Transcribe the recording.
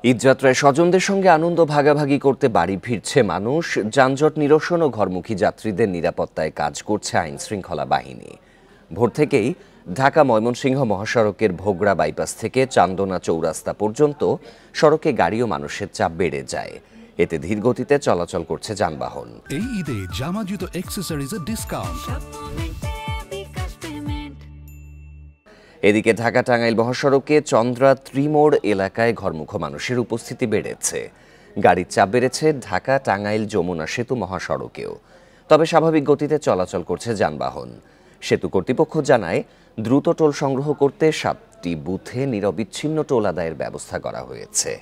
ঈদযাত্রায় স্বজনদের সঙ্গে আনন্দ ভাগাভাগি করতে বাড়ি ফিরছে মানুষ। যানজট নিরসন ও ঘরমুখী যাত্রীদের নিরাপত্তায় কাজ করছে আইনশৃঙ্খলা বাহিনী। ভোর থেকেই ঢাকা ময়মনসিংহ মহাসড়কের ভোগড়া বাইপাস থেকে চান্দনা চৌরাস্তা পর্যন্ত সড়কে গাড়ি ও মানুষের চাপ বেড়ে যায়। এতে ধীরগতিতে চলাচল করছে যানবাহন। এই ঈদে জামা জুতো অ্যাক্সেসরিজের ডিসকাউন্ট। এদিকে ঢাকা টাঙ্গাইল মহাসড়কে চন্দ্রা ত্রিমোড় এলাকায় ঘরমুখো মানুষের উপস্থিতি বেড়েছে। গাড়ির চাপ বেড়েছে ঢাকা টাঙ্গাইল যমুনা সেতু মহাসড়কেও। তবে স্বাভাবিক গতিতে চলাচল করছে যানবাহন। সেতু কর্তৃপক্ষ জানায়, দ্রুত টোল সংগ্রহ করতে 7টি বুথে নিরবিচ্ছিন্ন টোল আদায়ের ব্যবস্থা করা হয়েছে।